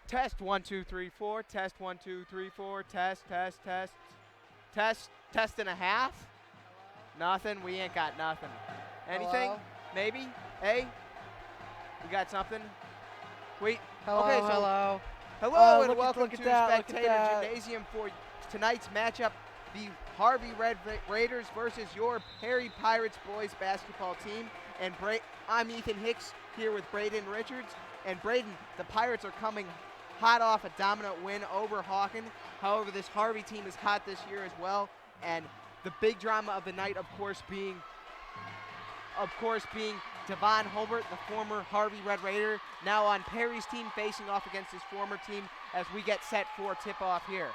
Test 1 2 3 4. Test 1 2 3 4. Test and a half. Nothing. We ain't got nothing. Anything? Hello? Maybe. Hey. We got something. Wait. Hello, okay. So hello. hello and look welcome to at that, look at Spectator that. Gymnasium for tonight's matchup. The Harvey Red Raiders versus your Perry Pirates boys basketball team. And I'm Ethan Hicks here with Braden Richards. And Braden, the Pirates are coming hot off a dominant win over Hawken. However, this Harvey team is hot this year as well. And the big drama of the night, of course, being Devon Holbert, the former Harvey Red Raider, now on Perry's team, facing off against his former team as we get set for tip-off here.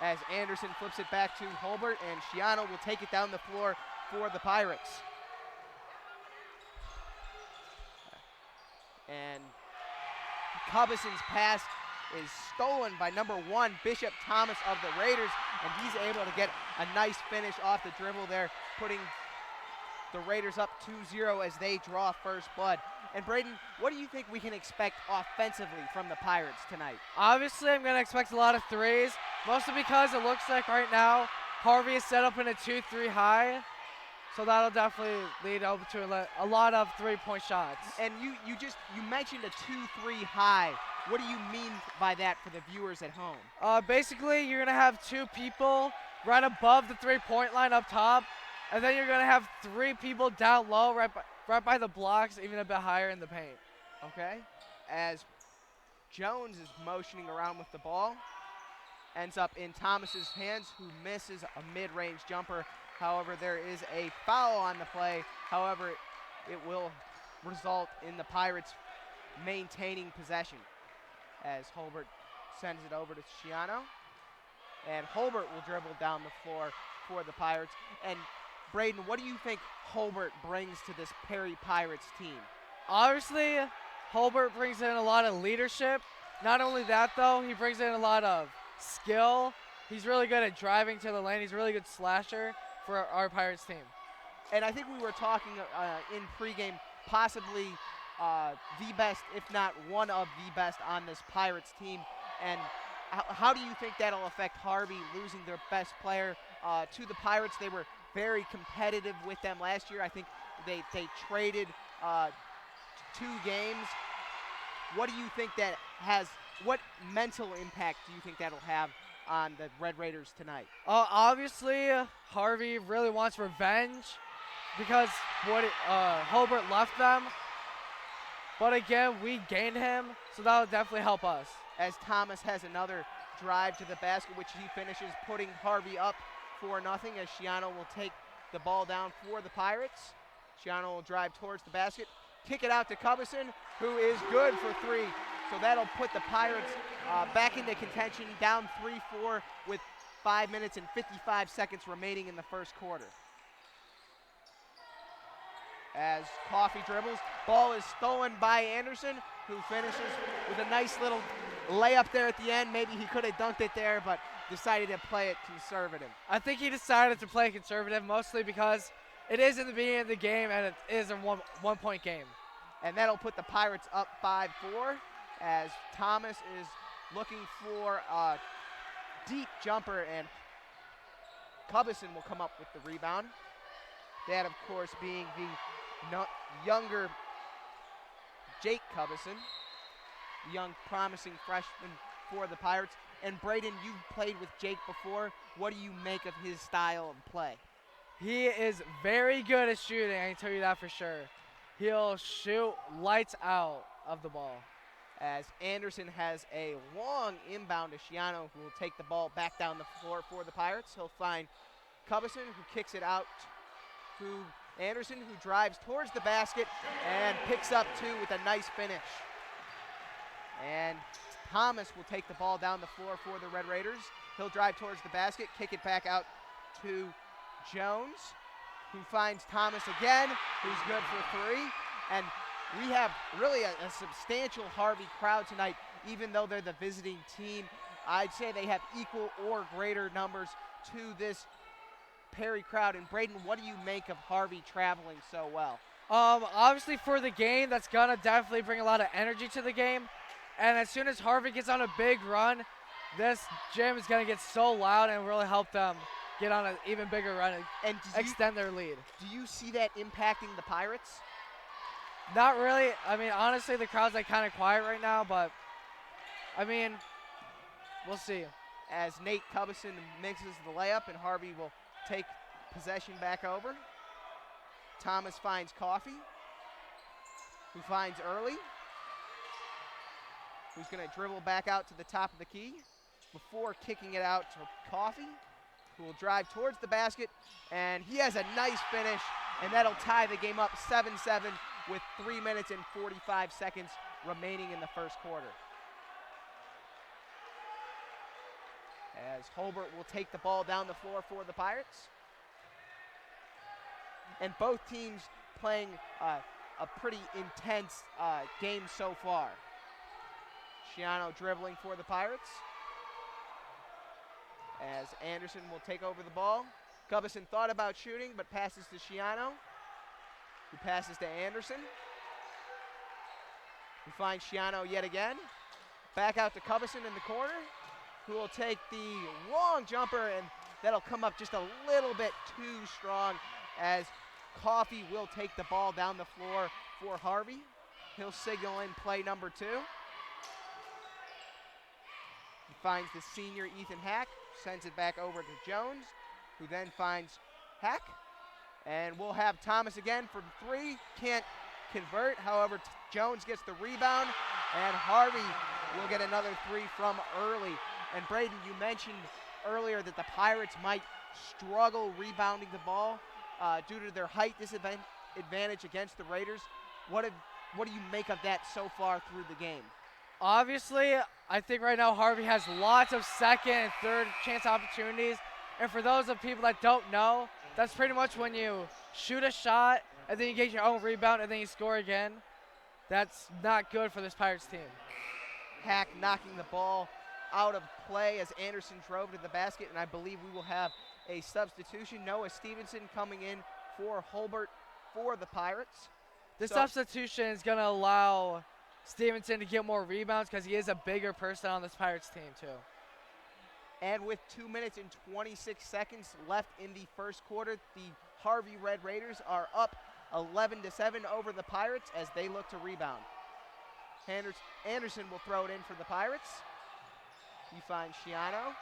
As Anderson flips it back to Holbert, and Shiano will take it down the floor for the Pirates. And Cubison's pass is stolen by number 1, Bishop Thomas of the Raiders, and he's able to get a nice finish off the dribble there, putting the Raiders up 2-0 as they draw first blood. And Braden, what do you think we can expect offensively from the Pirates tonight? Obviously, I'm going to expect a lot of threes, mostly because it looks like right now Harvey is set up in a 2-3 high, so that'll definitely lead over to a lot of three-point shots. And you mentioned a 2-3 high. What do you mean by that for the viewers at home? Basically, you're going to have 2 people right above the three-point line up top, and then you're going to have 3 people down low right by the blocks, even a bit higher in the paint. Okay. As Jones is motioning around with the ball, ends up in Thomas's hands, who misses a mid-range jumper. However, there is a foul on the play. However, it will result in the Pirates maintaining possession as Holbert sends it over to Shiano. And Holbert will dribble down the floor for the Pirates. And Braden, what do you think Holbert brings to this Perry Pirates team? Obviously, Holbert brings in a lot of leadership. Not only that, though, he brings in a lot of skill. He's really good at driving to the lane. He's a really good slasher for our Pirates team. And I think we were talking in pregame, possibly the best, if not one of the best on this Pirates team. And how do you think that'll affect Harvey losing their best player to the Pirates? They were very competitive with them last year. I think they traded 2 games. What do you think that has, what mental impact do you think that'll have on the Red Raiders tonight? Obviously, Harvey really wants revenge because Holbert left them. But again, we gained him, so that'll definitely help us. As Thomas has another drive to the basket, which he finishes putting Harvey up 4-0, as Shiano will take the ball down for the Pirates. Shiano will drive towards the basket, kick it out to Cubison, who is good for 3. So that'll put the Pirates back into contention, down 3-4 with 5 minutes and 55 seconds remaining in the first quarter. As Coffey dribbles, ball is stolen by Anderson, who finishes with a nice little layup there at the end. Maybe he could have dunked it there, but decided to play it conservative. I think he decided to play conservative mostly because it is in the beginning of the game and it is a one-point game. And that'll put the Pirates up 5-4 as Thomas is looking for a deep jumper, and Cubison will come up with the rebound. That, of course, being the younger Jake Cubison, the young promising freshman for the Pirates. And Braden, you've played with Jake before. What do you make of his style of play? He is very good at shooting, I can tell you that for sure. He'll shoot lights out of the ball. As Anderson has a long inbound to Shiano, who will take the ball back down the floor for the Pirates. He'll find Cubison, who kicks it out to Anderson, who drives towards the basket and picks up 2 with a nice finish. And Thomas will take the ball down the floor for the Red Raiders. He'll drive towards the basket, kick it back out to Jones, who finds Thomas again, who's good for 3. And we have really a substantial Harvey crowd tonight, even though they're the visiting team. I'd say they have equal or greater numbers to this Perry crowd. And Braden, what do you make of Harvey traveling so well? Obviously for the game, that's gonna definitely bring a lot of energy to the game. And as soon as Harvey gets on a big run, this gym is gonna get so loud and really help them get on an even bigger run and extend their lead. Do you see that impacting the Pirates? Not really. I mean, honestly, the crowd's like kind of quiet right now, but I mean, we'll see. As Nate Cubison mixes the layup and Harvey will take possession back over. Thomas finds Coffee, who finds Early, who's going to dribble back out to the top of the key before kicking it out to Coffee, who will drive towards the basket, and he has a nice finish, and that'll tie the game up 7-7 with 3 minutes and 45 seconds remaining in the first quarter. As Holbert will take the ball down the floor for the Pirates. And both teams playing a pretty intense game so far. Schiano dribbling for the Pirates. As Anderson will take over the ball. Cubison thought about shooting, but passes to Schiano, who passes to Anderson. We find Schiano yet again. Back out to Cubison in the corner, who will take the long jumper, and that'll come up just a little bit too strong as Coffee will take the ball down the floor for Harvey. He'll signal in play number 2. He finds the senior Ethan Hack, sends it back over to Jones, who then finds Hack. And we'll have Thomas again for 3. Can't convert. However, Jones gets the rebound, and Harvey will get another 3 from Early. And Braden, you mentioned earlier that the Pirates might struggle rebounding the ball due to their height disadvantage against the Raiders. What do you make of that so far through the game? Obviously, I think right now Harvey has lots of second and third chance opportunities. And for those of people that don't know, that's pretty much when you shoot a shot and then you get your own rebound and then you score again. That's not good for this Pirates team. Hack knocking the ball out of play as Anderson drove to the basket, and I believe we will have a substitution. Noah Stevenson coming in for Holbert for the Pirates. The substitution is going to allow Stevenson to get more rebounds because he is a bigger person on this Pirates team too. And with 2 minutes and 26 seconds left in the first quarter, the Harvey Red Raiders are up 11-7 over the Pirates as they look to rebound. Anderson will throw it in for the Pirates. He finds Schiano,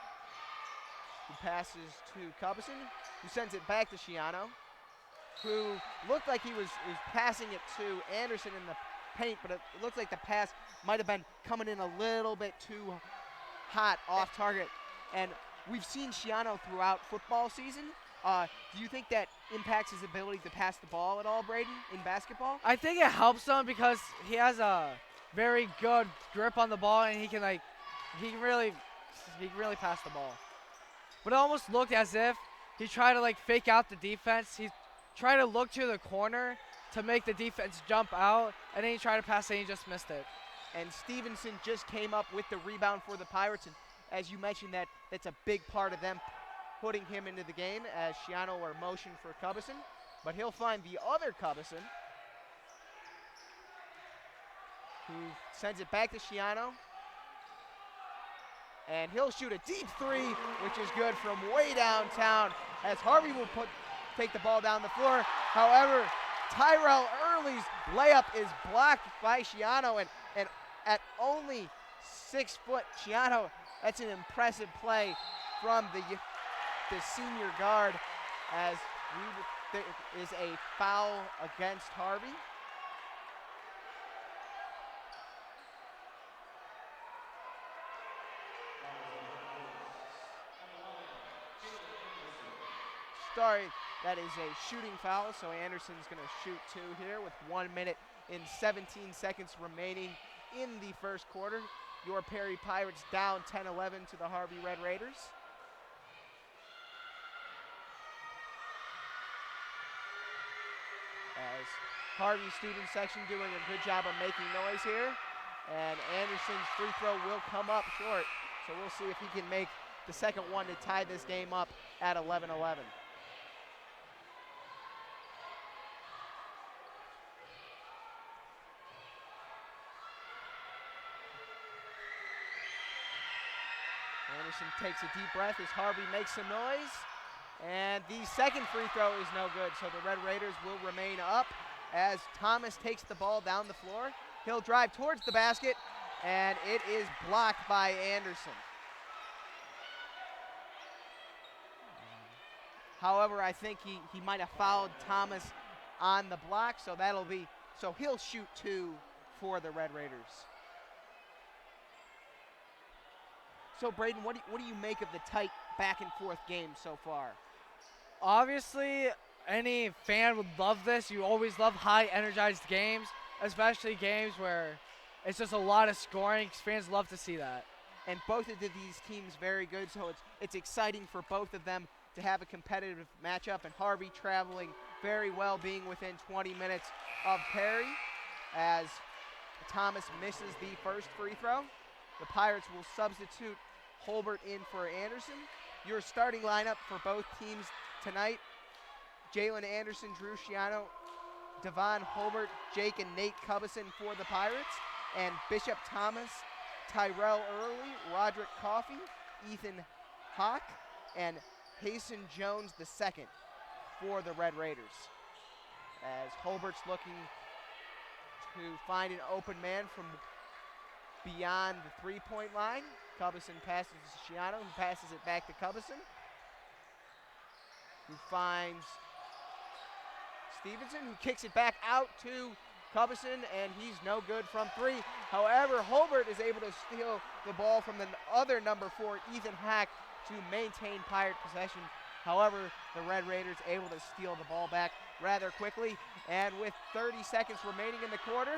who passes to Cubison, who sends it back to Schiano, who looked like he was passing it to Anderson in the paint, but it looks like the pass might have been coming in a little bit too hot off target. And we've seen Schiano throughout football season. Do you think that impacts his ability to pass the ball at all, Braden, in basketball? I think it helps him because he has a very good grip on the ball, and he can really pass the ball. But it almost looked as if he tried to fake out the defense. He tried to look to the corner to make the defense jump out, and then he tried to pass it and he just missed it. And Stevenson just came up with the rebound for the Pirates, and as you mentioned, that's a big part of them putting him into the game as Schiano are motion for Cubison. But he'll find the other Cubison, who sends it back to Schiano. And he'll shoot a deep 3, which is good from way downtown as Harvey will take the ball down the floor. However, Tyrell Early's layup is blocked by Schiano, and at only 6 foot, Schiano, that's an impressive play from the senior guard as there is a foul against Harvey. Sorry, that is a shooting foul, so Anderson's going to shoot 2 here with 1 minute and 17 seconds remaining in the first quarter. Your Perry Pirates down 10-11 to the Harvey Red Raiders. As Harvey student section doing a good job of making noise here. And Anderson's free throw will come up short, so we'll see if he can make the second one to tie this game up at 11-11. Anderson takes a deep breath as Harvey makes some noise. And the second free throw is no good, so the Red Raiders will remain up as Thomas takes the ball down the floor. He'll drive towards the basket, and it is blocked by Anderson. However, I think he might have fouled Thomas on the block, so so he'll shoot 2 for the Red Raiders. So Braden, what do you make of the tight back and forth game so far? Obviously, any fan would love this. You always love high energized games, especially games where it's just a lot of scoring. Fans love to see that. And both of these teams very good, so it's exciting for both of them to have a competitive matchup. And Harvey traveling very well, being within 20 minutes of Perry as Thomas misses the first free throw. The Pirates will substitute Holbert in for Anderson. Your starting lineup for both teams tonight: Jalen Anderson, Drew Schiano, Devon Holbert, Jake and Nate Cubison for the Pirates, and Bishop Thomas, Tyrell Early, Roderick Coffey, Ethan Hawk, and Hasten Jones II for the Red Raiders. As Holbert's looking to find an open man from beyond the three-point line. Cubison passes to Schiano, who passes it back to Cubison, who finds Stevenson, who kicks it back out to Cubison, and he's no good from 3. However, Holbert is able to steal the ball from the other number 4, Ethan Hack, to maintain Pirate possession. However, the Red Raiders able to steal the ball back rather quickly, and with 30 seconds remaining in the quarter,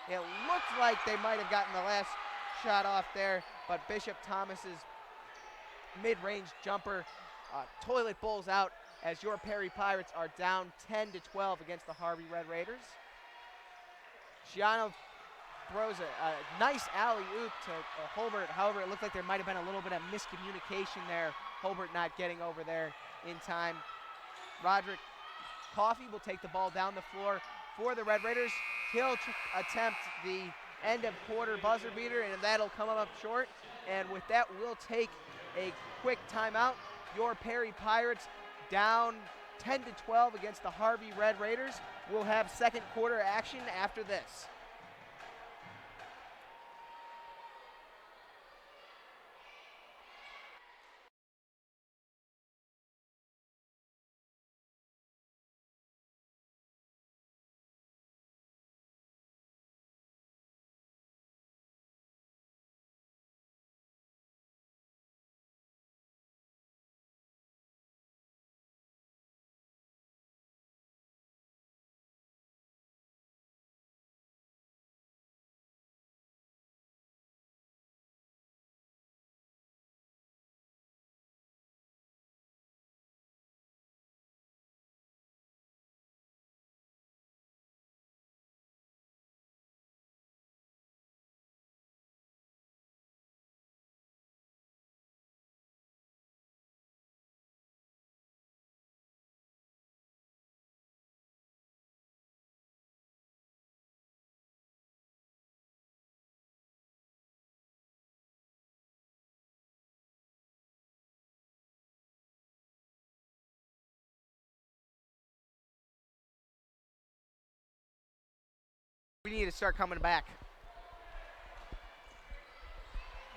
it looked like they might have gotten the last shot off there, but Bishop Thomas's mid-range jumper toilet bowls out as your Perry Pirates are down 10-12 against the Harvey Red Raiders. Schiano throws a nice alley-oop to Holbert. However, it looked like there might have been a little bit of miscommunication there. Holbert not getting over there in time. Roderick Coffey will take the ball down the floor for the Red Raiders. He'll attempt the end of quarter buzzer beater, and that'll come up short. And with that, we'll take a quick timeout. Your Perry Pirates down 10-12 against the Harvey Red Raiders. We'll have second quarter action after this. We need to start coming back.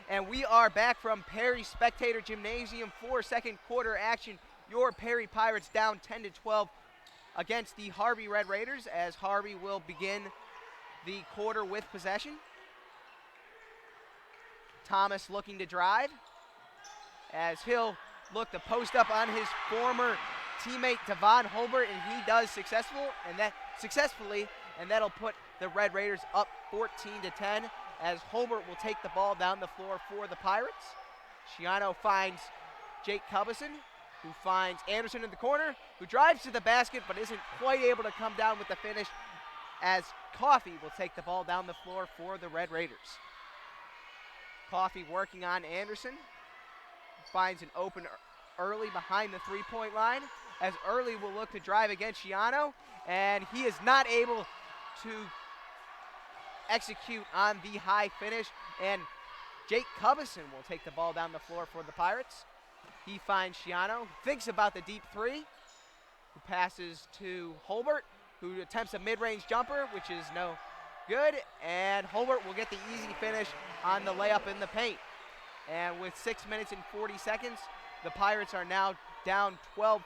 And we are back from Perry Spectator Gymnasium for second quarter action. Your Perry Pirates down 10-12 against the Harvey Red Raiders, as Harvey will begin the quarter with possession. Thomas looking to drive, as he'll look to post up on his former teammate Devon Holbert, and he does successfully, and that'll put the Red Raiders up 14-10, as Holbert will take the ball down the floor for the Pirates. Schiano finds Jake Cubison, who finds Anderson in the corner, who drives to the basket but isn't quite able to come down with the finish, as Coffey will take the ball down the floor for the Red Raiders. Coffey working on Anderson, finds an open Early behind the three-point line, as Early will look to drive against Schiano, and he is not able to execute on the high finish, and Jake Cubison will take the ball down the floor for the Pirates. He finds Shiano, thinks about the deep three, who passes to Holbert, who attempts a mid-range jumper, which is no good, and Holbert will get the easy finish on the layup in the paint. And with 6 minutes and 40 seconds, the Pirates are now down 12-14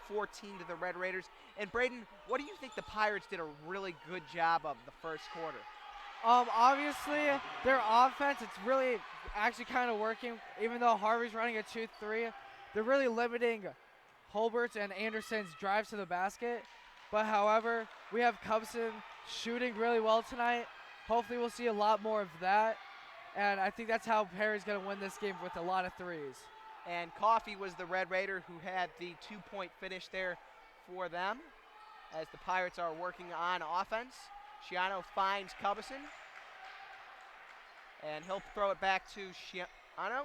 to the Red Raiders. And Braden, what do you think the Pirates did a really good job of the first quarter? Obviously, their offense, it's really actually kind of working. Even though Harvey's running a 2-3, they're really limiting Holbert's and Anderson's drives to the basket. But however, we have Cubson shooting really well tonight. Hopefully we'll see a lot more of that. And I think that's how Perry's going to win this game, with a lot of threes. And Coffey was the Red Raider who had the 2-point finish there for them, as the Pirates are working on offense. Shiano finds Cubison, and he'll throw it back to Shiano,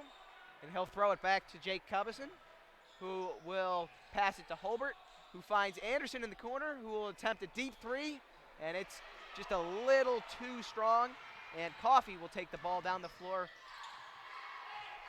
and he'll throw it back to Jake Cubison, who will pass it to Holbert, who finds Anderson in the corner, who will attempt a deep three, and it's just a little too strong, and Coffey will take the ball down the floor.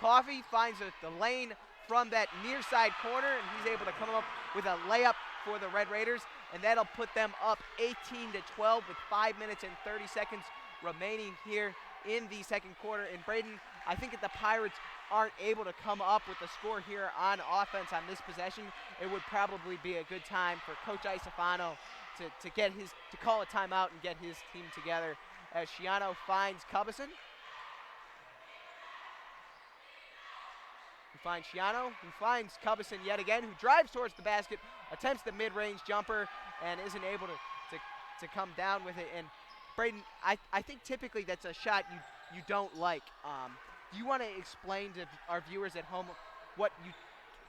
Coffey finds the lane from that near side corner, and he's able to come up with a layup for the Red Raiders, and that'll put them up 18-12 with 5 minutes and 30 seconds remaining here in the second quarter. And Braden, I think if the Pirates aren't able to come up with a score here on offense on this possession, it would probably be a good time for Coach Isofano to call a timeout and get his team together, as Shiano finds Cubison. Finds Shiano, who finds Cubison yet again, who drives towards the basket, attempts the mid-range jumper, and isn't able to come down with it. And Braden, I think typically that's a shot you don't like. Do you want to explain to our viewers at home what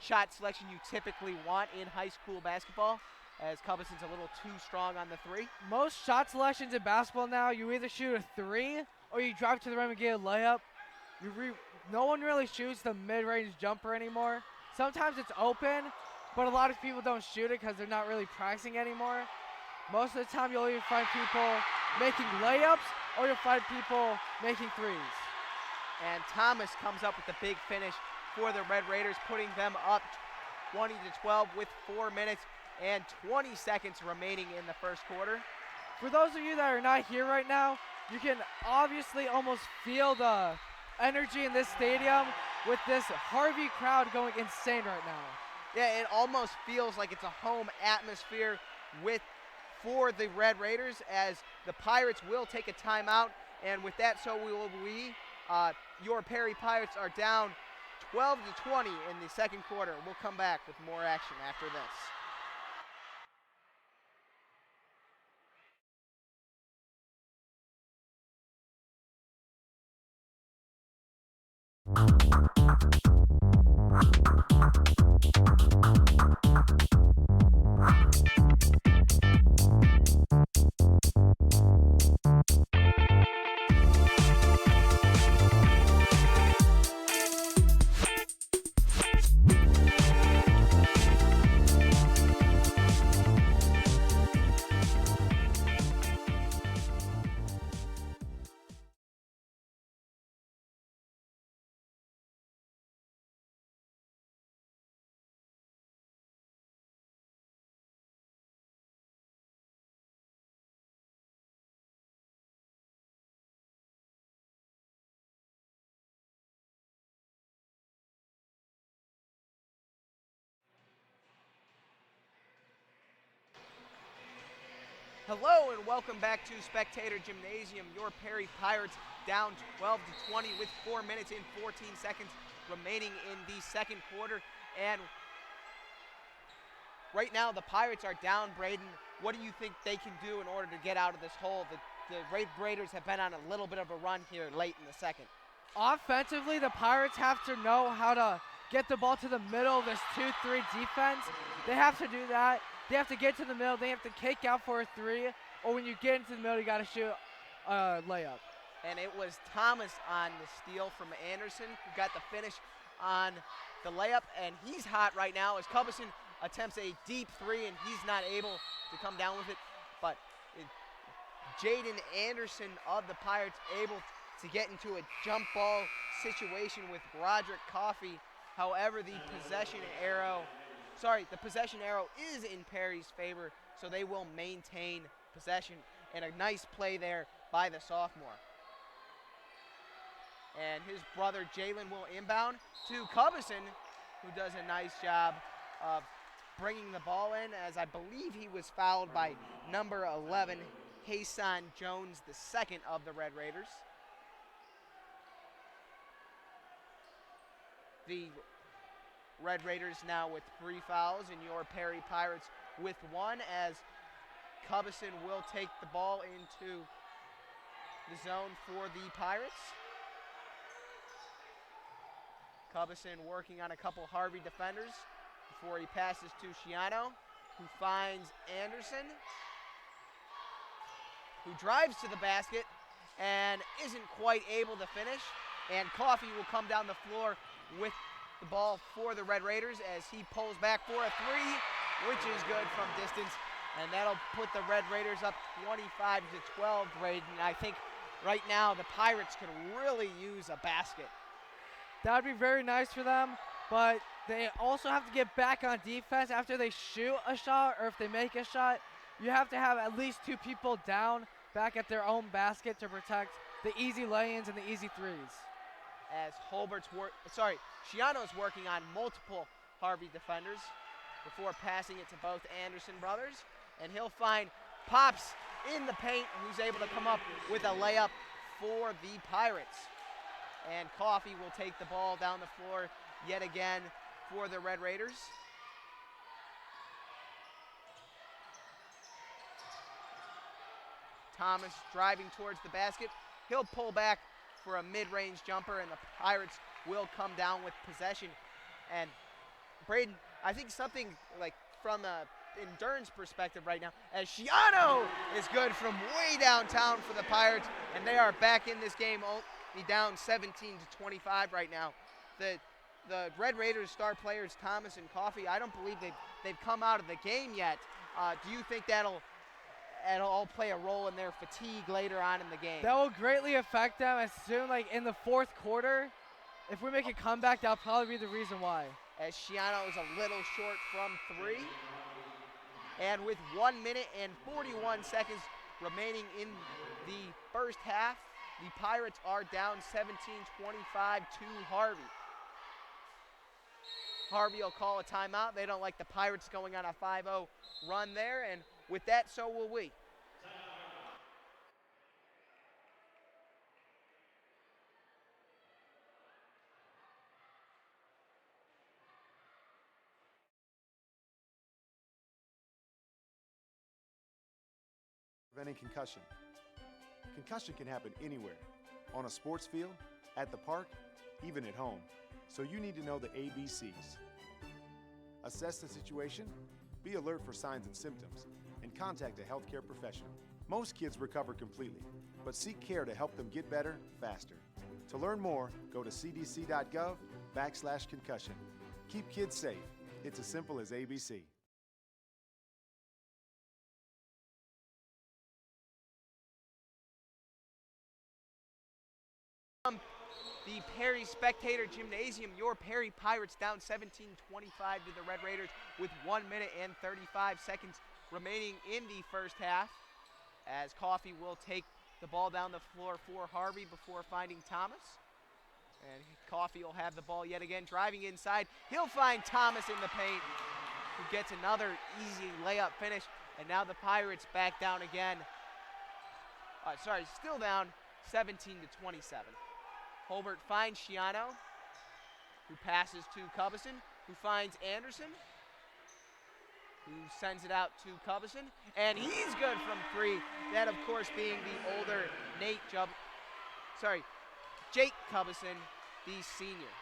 shot selection you typically want in high school basketball, as Cubison's a little too strong on the three? Most shot selections in basketball now, you either shoot a three or you drive to the rim and get a layup. No one really shoots the mid-range jumper anymore. Sometimes it's open, but a lot of people don't shoot it because they're not really practicing anymore. Most of the time you'll either find people making layups or you'll find people making threes. And Thomas comes up with the big finish for the Red Raiders, putting them up 20-12 with 4 minutes and 20 seconds remaining in the first quarter. For those of you that are not here right now, you can obviously almost feel the energy in this stadium with this Harvey crowd going insane right now. Yeah, it almost feels like it's a home atmosphere for the Red Raiders, as the Pirates will take a timeout, and with that, so will we. Your Perry Pirates are down 12-20 in the second quarter. We'll come back with more action after this. Hello and welcome back to Spectator Gymnasium. Your Perry Pirates down 12-20 with 4 minutes and 14 seconds remaining in the second quarter. And right now the Pirates are down, Braden. What do you think they can do in order to get out of this hole? The Red Raiders have been on a little bit of a run here late in the second. Offensively, the Pirates have to know how to get the ball to the middle of this 2-3 defense. They have to do that. They have to get to the middle. They have to kick out for a three, or when you get into the middle, you got to shoot a layup. And it was Thomas on the steal from Anderson who got the finish on the layup, and he's hot right now as Cubison attempts a deep three, and he's not able to come down with it. But Jaden Anderson of the Pirates able to get into a jump ball situation with Roderick Coffey. However, the possession arrow is in Perry's favor, so they will maintain possession. And a nice play there by the sophomore. And his brother Jalen will inbound to Cubison, who does a nice job of bringing the ball in, as I believe he was fouled by number 11, Hasan Jones, the second of the Red Raiders. The Red Raiders now with 3 fouls, and your Perry Pirates with 1, as Cubison will take the ball into the zone for the Pirates. Cubison working on a couple Harvey defenders before he passes to Schiano, who finds Anderson, who drives to the basket and isn't quite able to finish. And Coffey will come down the floor with the ball for the Red Raiders as he pulls back for a 3, which is good from distance. And that'll put the Red Raiders up 25-12, Braden. I think right now the Pirates could really use a basket. That would be very nice for them, but they also have to get back on defense after they shoot a shot, or if they make a shot. You have to have at least 2 people down back at their own basket to protect the easy lay-ins and the easy threes. As Schiano's working on multiple Harvey defenders before passing it to both Anderson brothers. And he'll find Pops in the paint, who's able to come up with a layup for the Pirates. And Coffey will take the ball down the floor yet again for the Red Raiders. Thomas driving towards the basket. He'll pull back for a mid-range jumper, and the Pirates will come down with possession. And Braden, I think something like from a endurance perspective right now, as Schiano is good from way downtown for the Pirates, and they are back in this game, only down 17-25 right now. The Red Raiders star players Thomas and Coffey, I don't believe they've come out of the game yet. Do you think that'll all play a role in their fatigue later on in the game? That will greatly affect them as soon, like in the 4th quarter. If we make a comeback, that'll probably be the reason why. As Schiano is a little short from 3. And with 1 minute and 41 seconds remaining in the first half, the Pirates are down 17-25 to Harvey. Harvey will call a timeout. They don't like the Pirates going on a 5-0 run there, and with that, so will we. Preventing concussion. Concussion can happen anywhere, on a sports field, at the park, even at home. So you need to know the ABCs. Assess the situation, be alert for signs and symptoms, and contact a healthcare professional. Most kids recover completely, but seek care to help them get better faster. To learn more, go to cdc.gov/concussion. Keep kids safe. It's as simple as ABC. The Perry Spectator Gymnasium, your Perry Pirates down 17-25 to the Red Raiders with 1 minute and 35 seconds remaining in the first half, as Coffey will take the ball down the floor for Harvey before finding Thomas. And Coffey will have the ball yet again, driving inside. He'll find Thomas in the paint, who gets another easy layup finish. And now the Pirates back down again. Still down 17-27. Holbert finds Schiano, who passes to Cubison, who finds Anderson, who sends it out to Cubison, and he's good from 3. That, of course, being the older Jake Cubison, the senior.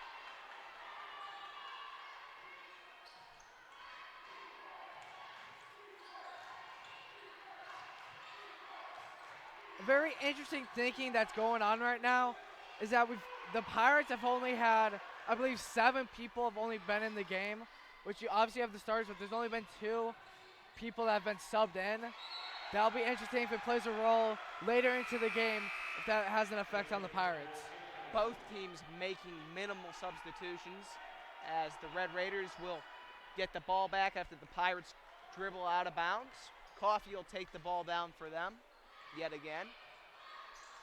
Very interesting thinking that's going on right now is that the Pirates have only had, I believe, 7 people have only been in the game, which you obviously have the starters, but there's only been 2 people that have been subbed in. That'll be interesting if it plays a role later into the game if that has an effect on the Pirates. Both teams making minimal substitutions as the Red Raiders will get the ball back after the Pirates dribble out of bounds. Coffey will take the ball down for them yet again.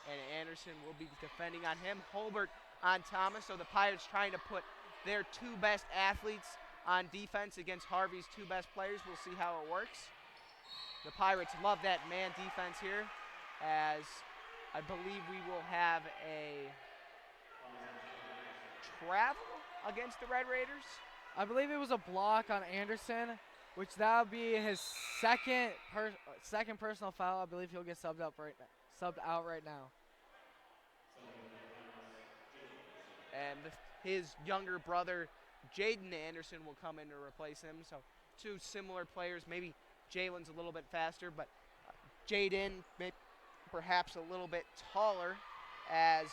And Anderson will be defending on him. Holbert on Thomas, so the Pirates trying to put their two best athletes on defense against Harvey's two best players. We'll see how it works. The Pirates love that man defense here, as I believe we will have a travel against the Red Raiders. I believe it was a block on Anderson, which that would be his second personal foul. I believe he'll get subbed out right now. And his younger brother, Jaden Anderson, will come in to replace him. So two similar players. Maybe Jalen's a little bit faster, but Jaden perhaps a little bit taller, as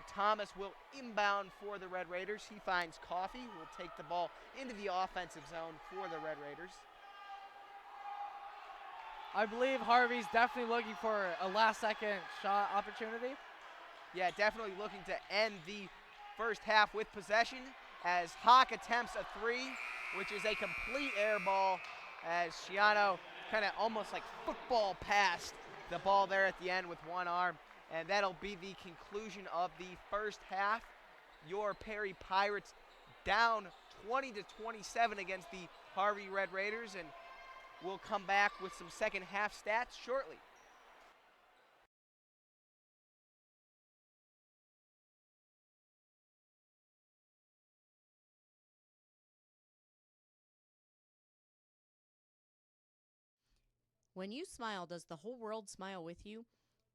Thomas will inbound for the Red Raiders. He finds Coffey, who will take the ball into the offensive zone for the Red Raiders. I believe Harvey's definitely looking for a last-second shot opportunity. Yeah, definitely looking to end the first half with possession, as Hawk attempts a three, which is a complete air ball, as Schiano kind of almost like football passed the ball there at the end with one arm. And that'll be the conclusion of the first half. Your Perry Pirates down 20-27 against the Harvey Red Raiders, and we'll come back with some second half stats shortly. When you smile, does the whole world smile with you?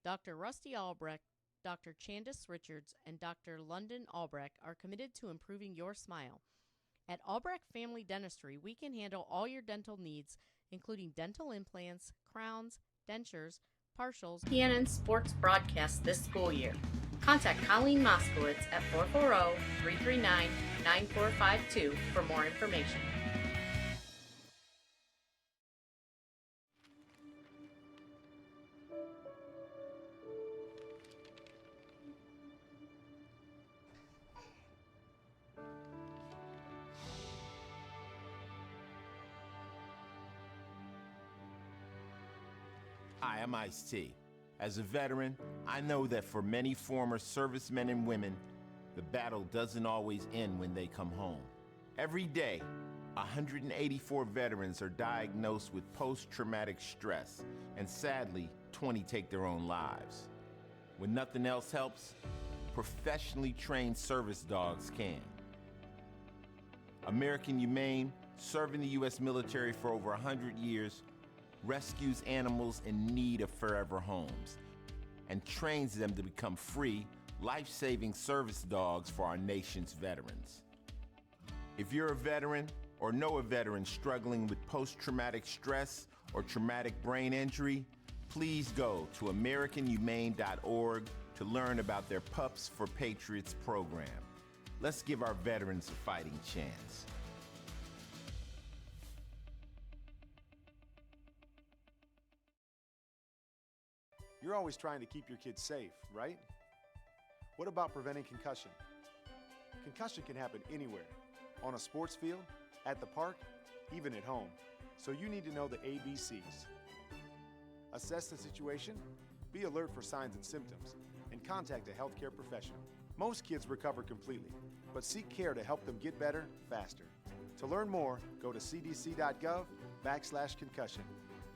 Dr. Rusty Albrecht, Dr. Chandis Richards, and Dr. London Albrecht are committed to improving your smile. At Albrecht Family Dentistry, we can handle all your dental needs, including dental implants, crowns, dentures, partials, PNN sports broadcasts this school year. Contact Colleen Moskowitz at 440-339-9452 for more information. Hi, I'm Ice-T. As a veteran, I know that for many former servicemen and women, the battle doesn't always end when they come home. Every day, 184 veterans are diagnosed with post-traumatic stress, and sadly, 20 take their own lives. When nothing else helps, professionally trained service dogs can. American Humane, serving the U.S. military for over 100 years, rescues animals in need of forever homes and trains them to become free, life-saving service dogs for our nation's veterans. If you're a veteran or know a veteran struggling with post-traumatic stress or traumatic brain injury, please go to AmericanHumane.org to learn about their Pups for Patriots program. Let's give our veterans a fighting chance. You're always trying to keep your kids safe, right? What about preventing concussion? Concussion can happen anywhere, on a sports field, at the park, even at home. So you need to know the ABCs. Assess the situation, be alert for signs and symptoms, and contact a healthcare professional. Most kids recover completely, but seek care to help them get better faster. To learn more, go to cdc.gov/concussion.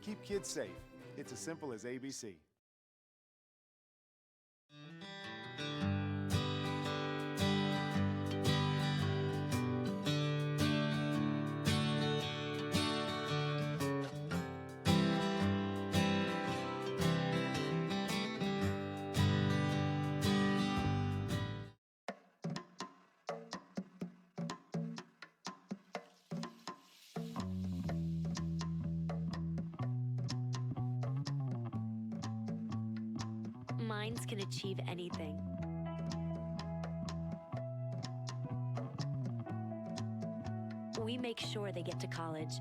Keep kids safe. It's as simple as ABC. Minds can achieve anything. We make sure they get to college.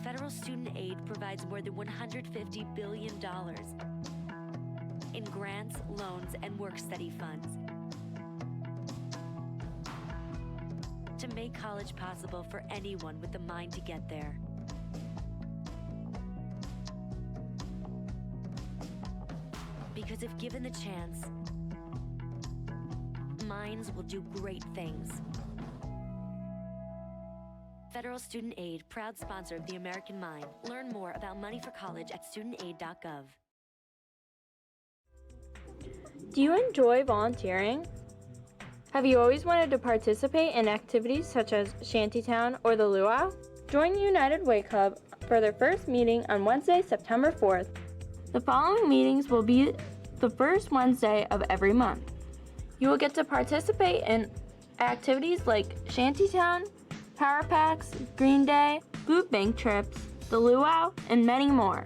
federal student aid provides more than $150 billion in grants, loans, and work-study funds to make college possible for anyone with the mind to get there. Because if given the chance, minds will do great things. Federal Student Aid, proud sponsor of the American Mind. Learn more about money for college at studentaid.gov. Do you enjoy volunteering? Have you always wanted to participate in activities such as Shantytown or the Luau? Join the United Way Club for their first meeting on Wednesday, September 4th. The following meetings will be the first Wednesday of every month. You will get to participate in activities like Shantytown, Power Packs, Green Day, Food Bank trips, the Luau, and many more.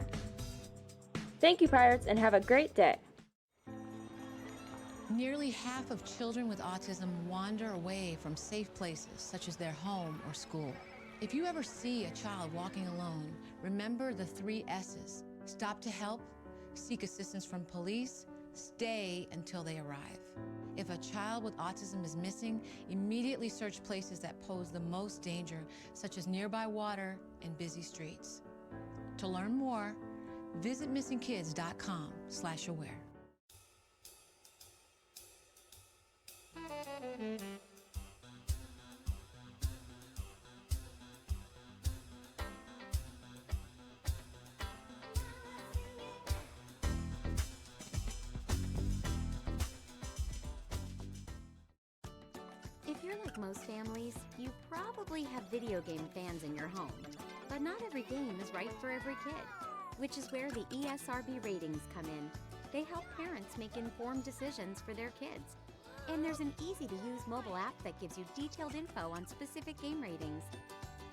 Thank you, Pirates, and have a great day. Nearly half of children with autism wander away from safe places, such as their home or school. If you ever see a child walking alone, remember the 3 S's. Stop to help, seek assistance from police, stay until they arrive. If a child with autism is missing, immediately search places that pose the most danger, such as nearby water and busy streets. To learn more, visit missingkids.com/aware. If you're like most families, you probably have video game fans in your home. But not every game is right for every kid, which is where the ESRB ratings come in. They help parents make informed decisions for their kids. And there's an easy-to-use mobile app that gives you detailed info on specific game ratings.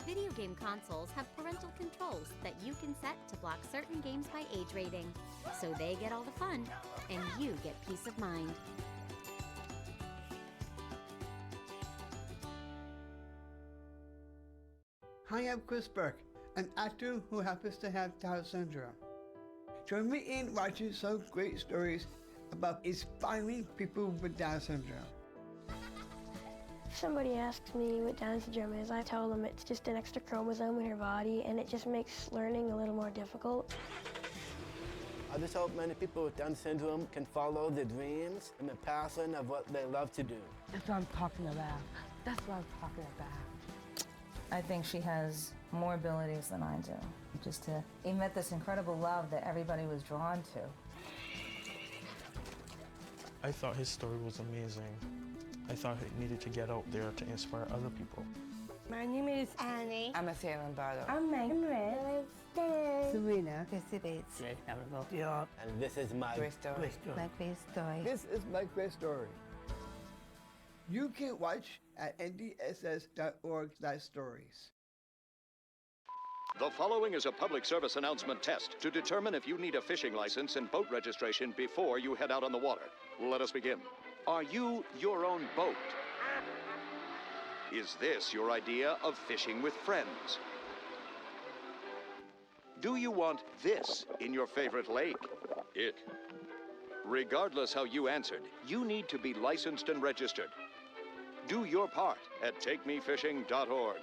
Video game consoles have parental controls that you can set to block certain games by age rating, so they get all the fun, and you get peace of mind. Hi, I'm Chris Burke, an actor who happens to have Down syndrome. Join me in watching some great stories about inspiring people with Down syndrome. If somebody asks me what Down syndrome is, I tell them it's just an extra chromosome in your body and it just makes learning a little more difficult. I just hope many people with Down syndrome can follow their dreams and the passion of what they love to do. That's what I'm talking about. That's what I'm talking about. I think she has more abilities than I do. Just to emit this incredible love that everybody was drawn to. I thought his story was amazing. I thought he needed to get out there to inspire other people. My name is Annie. I'm a Salem Barlow. I'm Megan. Serena. Chrissy Bates. And this is my Great story. My great story. This is my great story. You can watch at ndss.org/stories. The following is a public service announcement test to determine if you need a fishing license and boat registration before you head out on the water. Let us begin. Are you your own boat? Is this your idea of fishing with friends? Do you want this in your favorite lake? Ick. Regardless how you answered, you need to be licensed and registered. Do your part at takemefishing.org.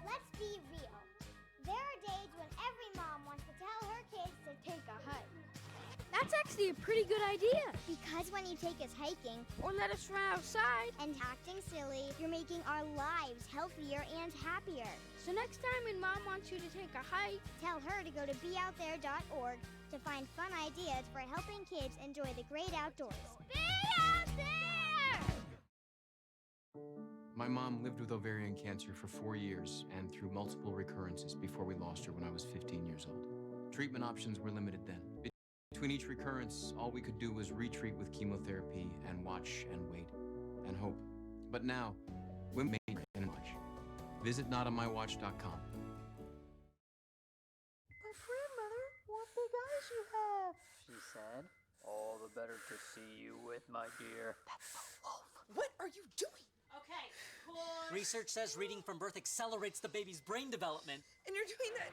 Let's be real. There are days when every mom wants to tell her kids to take a hike. That's actually a pretty good idea. Because when you take us hiking, Or let us run outside. and acting silly, you're making our lives healthier and happier. So next time when Mom wants you to take a hike, Tell her to go to beoutthere.org to find fun ideas for helping kids enjoy the great outdoors. be out there! My mom lived with ovarian cancer for 4 years and through multiple recurrences before we lost her when I was 15 years old. Treatment options were limited then. Between each recurrence, all we could do was retreat with chemotherapy and watch and wait and hope. But now, we're made in much. Visit notonmywatch.com. My friend, Mother, what big eyes you have, she said. All the better to see you with, my dear. That's the wolf. Research says reading from birth accelerates the baby's brain development. And you're doing that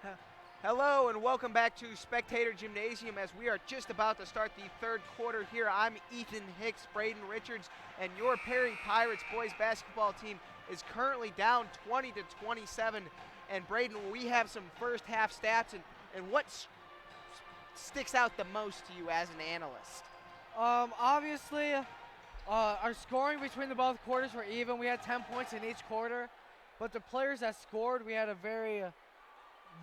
now? Hello and welcome back to Spectator Gymnasium as we are just about to start the third quarter here. I'm Ethan Hicks, Braden Richards, and your Perry Pirates boys basketball team is currently down 20-27. And Braden, we have some first half stats and what sticks out the most to you as an analyst? Obviously, our scoring between the both quarters were even. We had 10 points in each quarter, but the players that scored, we had a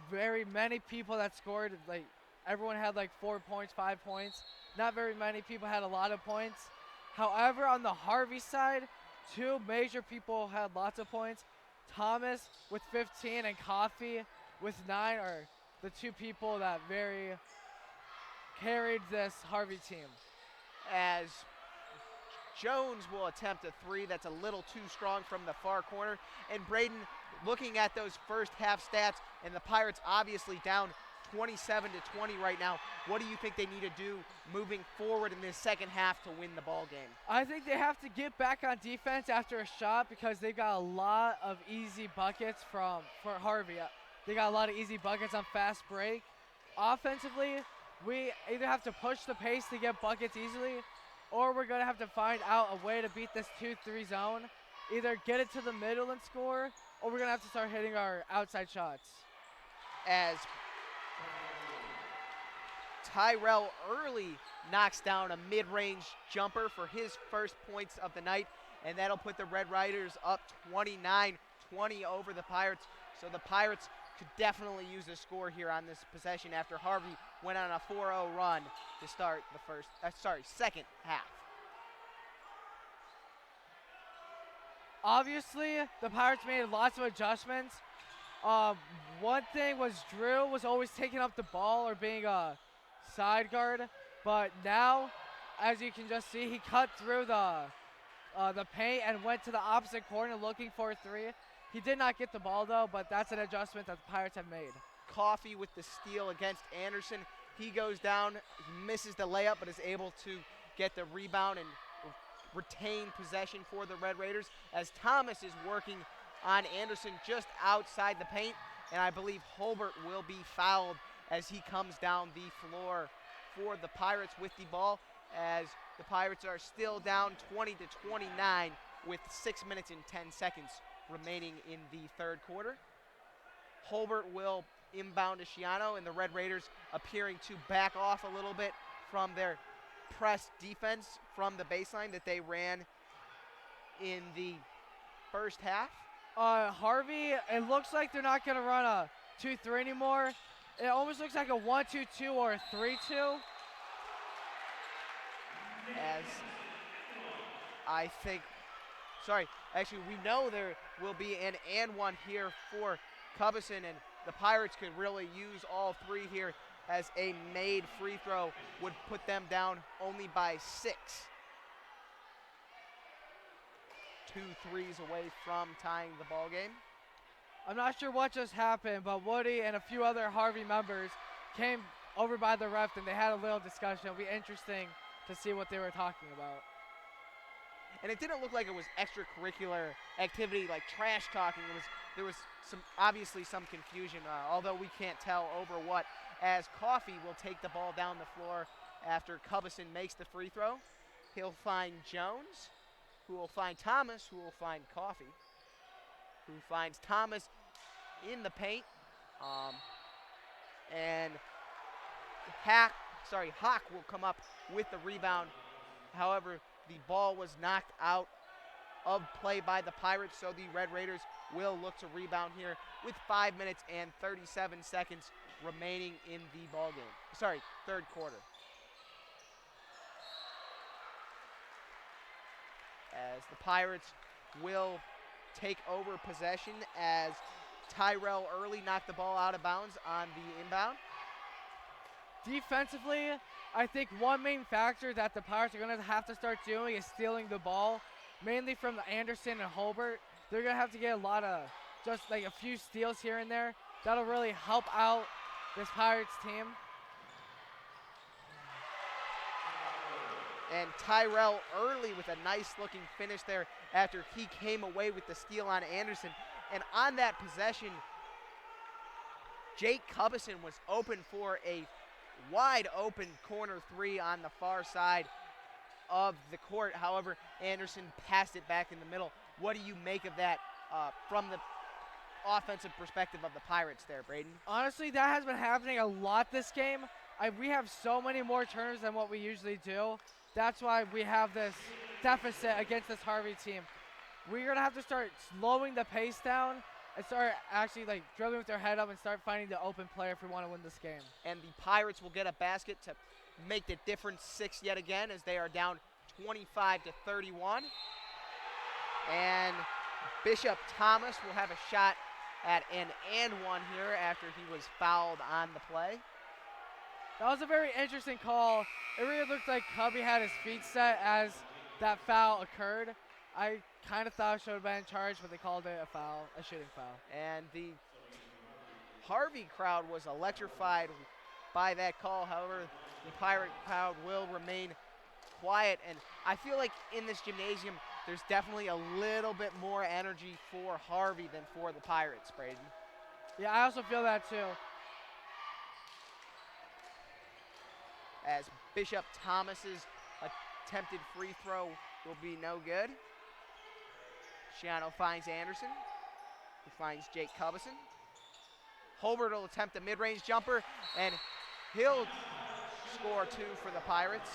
very many people that scored. Like everyone had like 4 points, 5 points. Not very many people had a lot of points. However, on the Harvey side, 2 major people had lots of points. Thomas with 15 and Coffee with 9 are the 2 people that very carried this Harvey team. As Jones will attempt a 3 that's a little too strong from the far corner. And Braden, looking at those first half stats, and the Pirates obviously down 27-20 right now, what do you think they need to do moving forward in this second half to win the ball game? I think they have to get back on defense after a shot because they got a lot of easy buckets for Harvey. They got a lot of easy buckets on fast break. Offensively, we either have to push the pace to get buckets easily, or we're going to have to find out a way to beat this 2-3 zone. Either get it to the middle and score, or we're going to have to start hitting our outside shots. As Tyrell Early knocks down a mid-range jumper for his first points of the night, and that'll put the Red Riders up 29-20 over the Pirates. So the Pirates could definitely use a score here on this possession after Harvey went on a 4-0 run to start the second half. Obviously, the Pirates made lots of adjustments. One thing was Drew was always taking up the ball or being a side guard, but now, as you can just see, he cut through the paint and went to the opposite corner looking for a 3. He did not get the ball though, but that's an adjustment that the Pirates have made. Coffee with the steal against Anderson. He goes down, he misses the layup, but is able to get the rebound and retain possession for the Red Raiders as Thomas is working on Anderson just outside the paint, and I believe Holbert will be fouled as he comes down the floor for the Pirates with the ball, as the Pirates are still down 20-29 with 6 minutes and 10 seconds remaining in the third quarter. Holbert will inbound to Schiano, and the Red Raiders appearing to back off a little bit from their press defense from the baseline that they ran in the first half. Harvey, it looks like they're not going to run a 2-3 anymore. It almost looks like a 1-2-2 or a 3-2. As I think, actually we know there will be an and one here for Cubison, and the Pirates could really use all 3 here as a made free throw would put them down only by 6. 2 threes away from tying the ball game. I'm not sure what just happened, but Woody and a few other Harvey members came over by the ref and they had a little discussion. It'll be interesting to see what they were talking about. And it didn't look like it was extracurricular activity like trash talking. There was obviously some confusion, although we can't tell over what, as Coffee will take the ball down the floor after Cubison makes the free throw. He'll find Jones, who will find Thomas, who will find Coffee, who finds Thomas in the paint. And Hawk will come up with the rebound. However, the ball was knocked out of play by the Pirates, so the Red Raiders will look to rebound here with 5 minutes and 37 seconds remaining in the ball game. Third quarter. As the Pirates will take over possession as Tyrell Early knocked the ball out of bounds on the inbound. Defensively, I think one main factor that the Pirates are going to have to start doing is stealing the ball, mainly from Anderson and Holbert. They're going to have to get just like a few steals here and there. That'll really help out this Pirates team. And Tyrell early with a nice-looking finish there after he came away with the steal on Anderson. And on that possession, Jake Cubison was open for a wide-open corner three on the far side of the court. However, Anderson passed it back in the middle. What do you make of that from the offensive perspective of the Pirates there, Braden? Honestly, that has been happening a lot this game. We have so many more turnovers than what we usually do. That's why we have this deficit against this Harvey team. We're going to have to start slowing the pace down and start actually like dribbling with their head up and start finding the open player if we want to win this game. And the Pirates will get a basket to make the difference 6 yet again as they are down 25-31. And Bishop Thomas will have a shot at an and one here after he was fouled on the play. That was a very interesting call. It really looked like Cubby had his feet set as that foul occurred. I kind of thought should have been charged, but they called it a foul, a shooting foul. And the Harvey crowd was electrified by that call. However, the Pirate crowd will remain quiet. And I feel like in this gymnasium, there's definitely a little bit more energy for Harvey than for the Pirates, Braden. Yeah, I also feel that too. As Bishop Thomas's attempted free throw will be no good. Shiano finds Anderson, who finds Jake Cubison. Holbert will attempt a mid-range jumper, and he'll score 2 for the Pirates.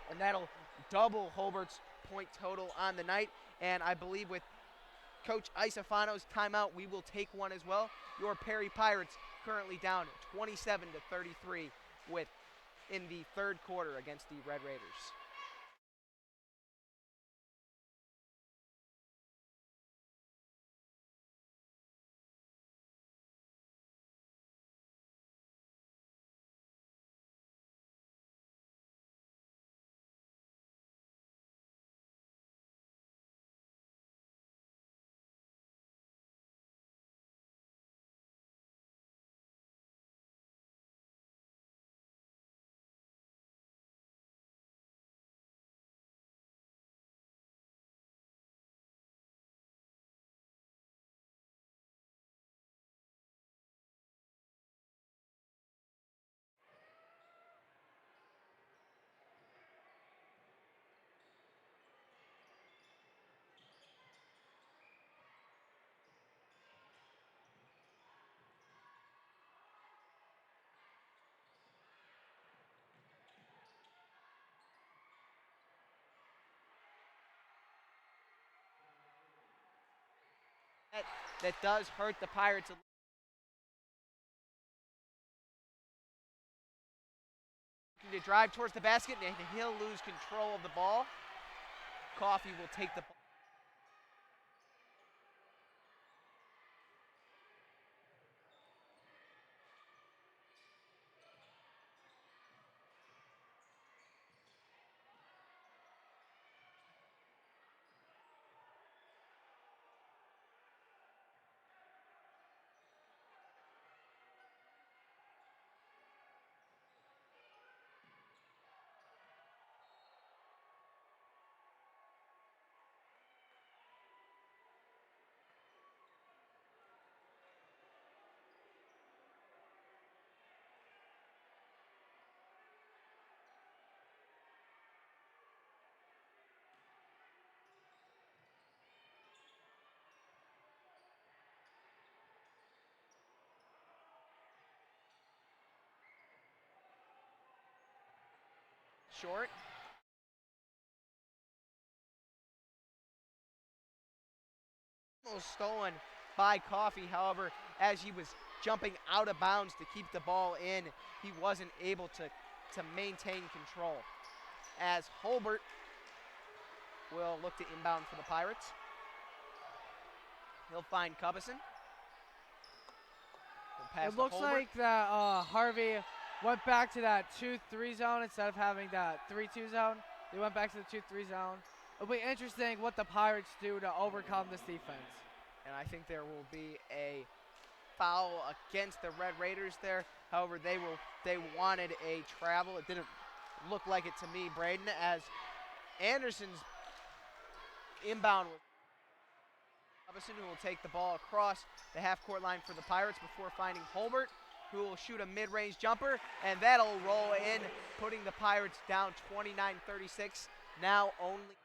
And that'll double Holbert's point total on the night. And I believe with Coach Isofano's timeout, we will take one as well. Your Perry Pirates currently down 27-33 in the third quarter against the Red Raiders. That does hurt the Pirates. To drive towards the basket, and he'll lose control of the ball. Coffey will take the ball. Short. Almost stolen by Coffey. However, as he was jumping out of bounds to keep the ball in, he wasn't able to maintain control. As Holbert will look to inbound for the Pirates. He'll find Cubison. It looks like that Harvey went back to that 2-3 zone instead of having that 3-2 zone. They went back to the 2-3 zone. It'll be interesting what the Pirates do to overcome this defense. And I think there will be a foul against the Red Raiders there. However, they wanted a travel. It didn't look like it to me, Braden, as Anderson's inbound with Robinson, who will take the ball across the half-court line for the Pirates before finding Holbert, who will shoot a mid-range jumper, and that'll roll in, putting the Pirates down 29-36. Now only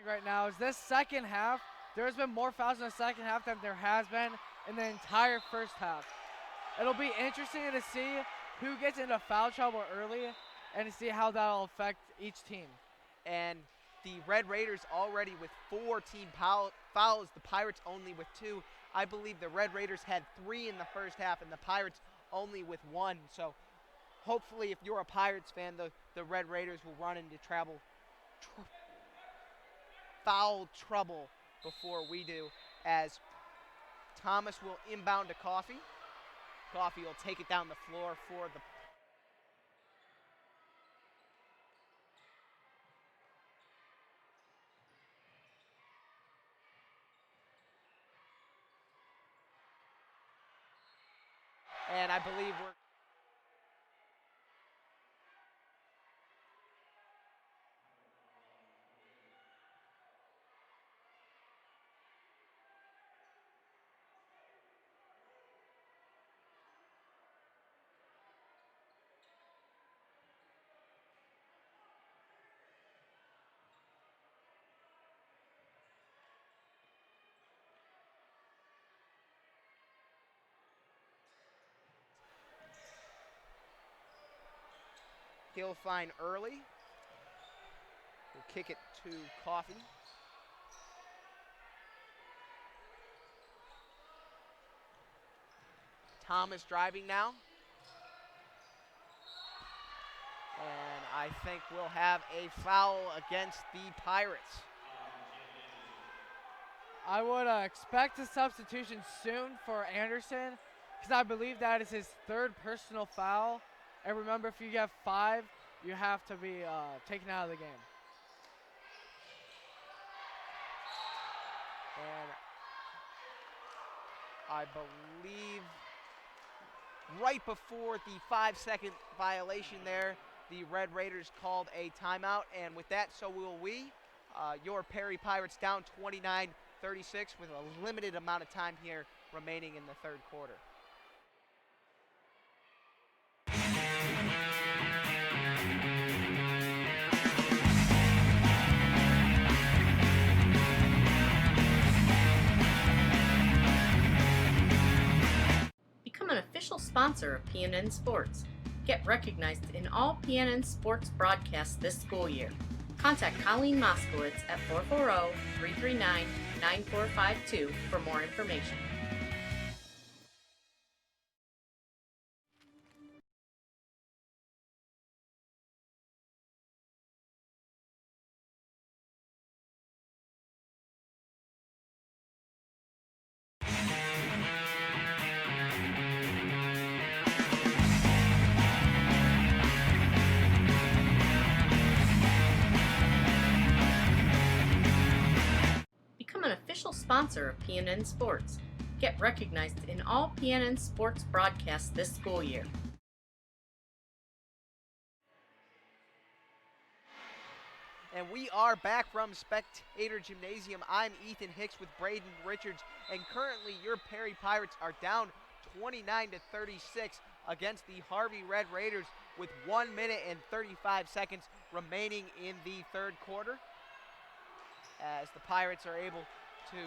right now is this second half, there's been more fouls in the second half than there has been in the entire first half. It'll be interesting to see who gets into foul trouble early and to see how that'll affect each team. And the Red Raiders already with 4 team fouls, the Pirates only with 2. I believe the Red Raiders had 3 in the first half and the Pirates only with 1. So hopefully if you're a Pirates fan, the Red Raiders will run into foul trouble before we do, as Thomas will inbound to Coffey. Coffey will take it down the floor for the and I believe we're he'll find early. We'll kick it to Coffey. Thomas driving now. And I think we'll have a foul against the Pirates. I would expect a substitution soon for Anderson, because I believe that is his 3rd personal foul. And remember, if you get 5, you have to be taken out of the game. And I believe right before the 5-second violation there, the Red Raiders called a timeout. And with that, so will we. Your Perry Pirates down 29-36 with a limited amount of time here remaining in the 3rd quarter. Become an official sponsor of PNN Sports. Get recognized in all PNN Sports broadcasts this school year. Contact Colleen Moskowitz at 440-339-9452 for more information. Become an official sponsor of PNN Sports. Get recognized in all PNN Sports broadcasts this school year. And we are back from Spectator Gymnasium. I'm Ethan Hicks with Braden Richards, and currently your Perry Pirates are down 29-36 against the Harvey Red Raiders with 1 minute and 35 seconds remaining in the 3rd quarter, as the Pirates are able to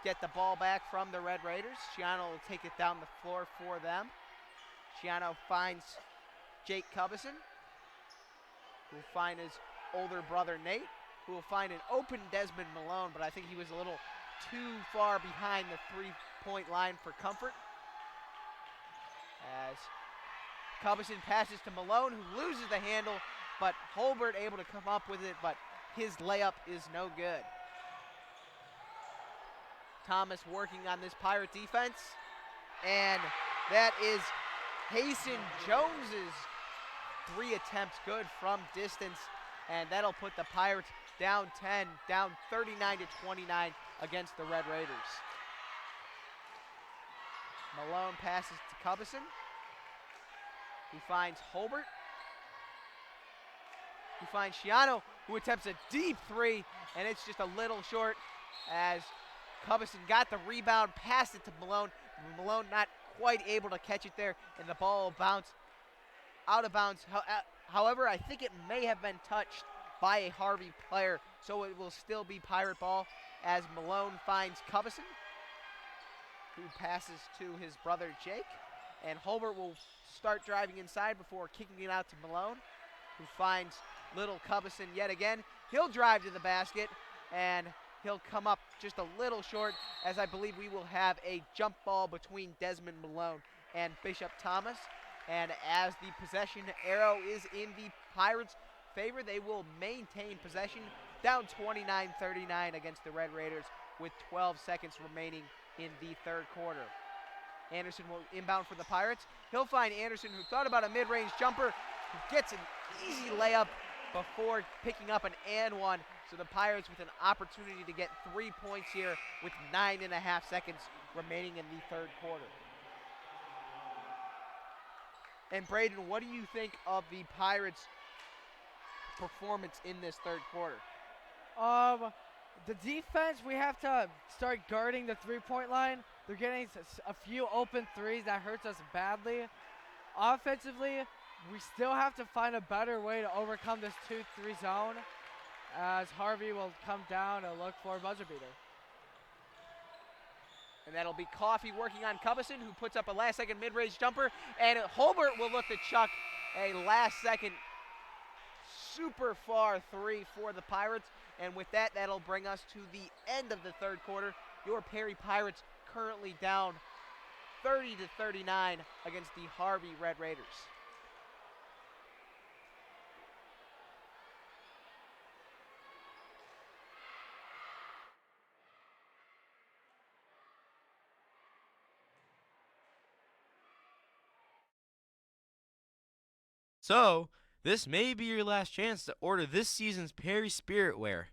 get the ball back from the Red Raiders. Schiano will take it down the floor for them. Schiano finds Jake Cubison, who will find his older brother Nate, who will find an open Desmond Malone, but I think he was a little too far behind the 3-point line for comfort. As Cubison passes to Malone, who loses the handle but Holbert able to come up with it, but his layup is no good. Thomas working on this Pirate defense, and that is Hasten Jones's 3 attempts good from distance, and that'll put the Pirates down 10, down 39-29 against the Red Raiders. Malone passes to Cubison, who finds Holbert, who finds Shiano, who attempts a deep 3, and it's just a little short as Cubison got the rebound, passed it to Malone. Malone not quite able to catch it there, and the ball bounced out of bounds. However, I think it may have been touched by a Harvey player, so it will still be Pirate ball as Malone finds Cubison, who passes to his brother Jake, and Holbert will start driving inside before kicking it out to Malone, who finds little Cubison yet again. He'll drive to the basket, and he'll come up just a little short, as I believe we will have a jump ball between Desmond Malone and Bishop Thomas. And as the possession arrow is in the Pirates' favor, they will maintain possession, down 29-39 against the Red Raiders with 12 seconds remaining in the third quarter. Anderson will inbound for the Pirates. He'll find Anderson, who thought about a mid-range jumper, who gets an easy layup before picking up an and one. So the Pirates with an opportunity to get 3 points here with 9.5 seconds remaining in the third quarter. And Braden, what do you think of the Pirates' performance in this third quarter? The defense, we have to start guarding the three-point line. They're getting a few open threes that hurts us badly. Offensively, we still have to find a better way to overcome this 2-3 zone, as Harvey will come down and look for a buzzer beater. And that'll be Coffey working on Cubison, who puts up a last-second mid-range jumper, and Holbert will look to chuck a last-second super far 3 for the Pirates. And with that, that'll bring us to the end of the third quarter. Your Perry Pirates currently down 30-39 against the Harvey Red Raiders. So, this may be your last chance to order this season's Perry Spirit Wear.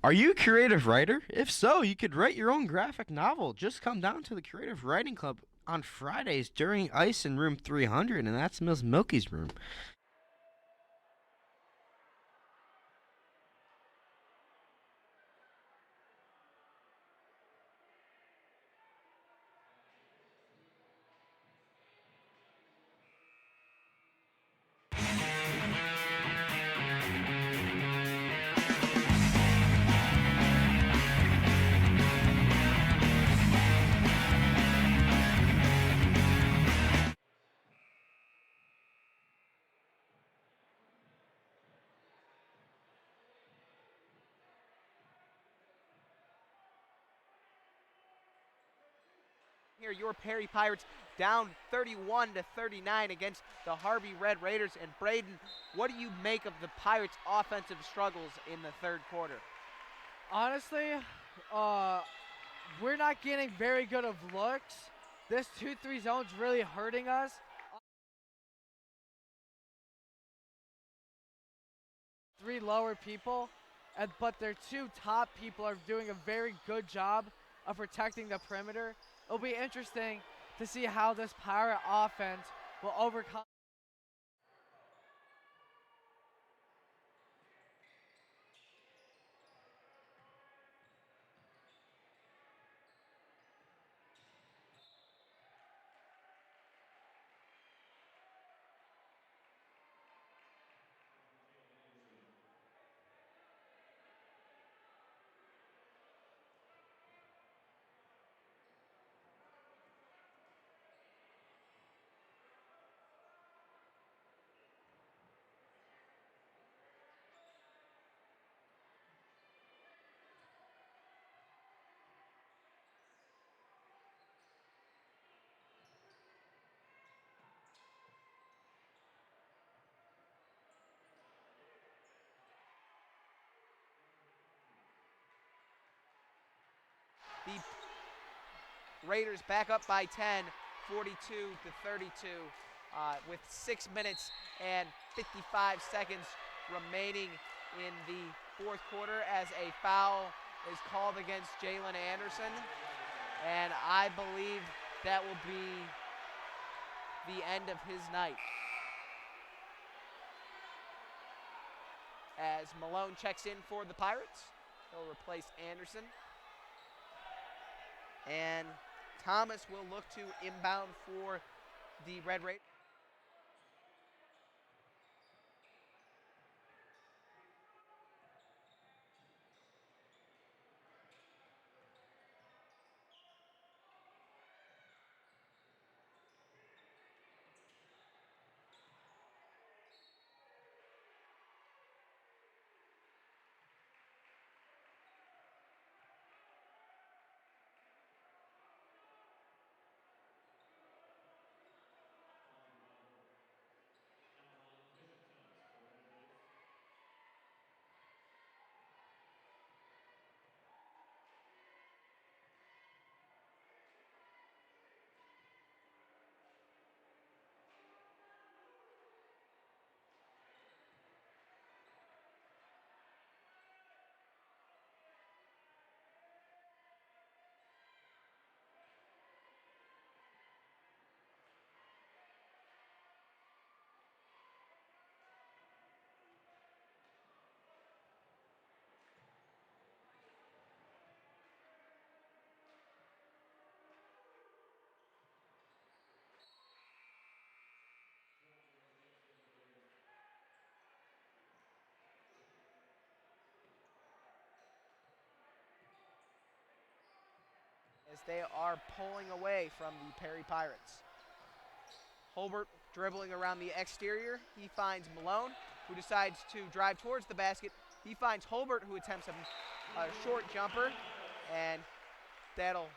Are you a creative writer? If so, you could write your own graphic novel. Just come down to the Creative Writing Club on Fridays during Ice in room 300, and that's Miss Milky's room. Here, your Perry Pirates down 31-39 against the Harvey Red Raiders. And Braden, what do you make of the Pirates' offensive struggles in the third quarter? Honestly, we're not getting very good of looks. This 2-3 zone's really hurting us. Three lower people, but their 2 top people are doing a very good job of protecting the perimeter. It'll be interesting to see how this Pirate offense will overcome. The Raiders back up by 10, 42-32, with 6 minutes and 55 seconds remaining in the fourth quarter as a foul is called against Jalen Anderson. And I believe that will be the end of his night. As Malone checks in for the Pirates, he'll replace Anderson. And Thomas will look to inbound for the Red Raiders. As they are pulling away from the Perry Pirates. Holbert dribbling around the exterior. He finds Malone, who decides to drive towards the basket. He finds Holbert, who attempts a short jumper, and that'll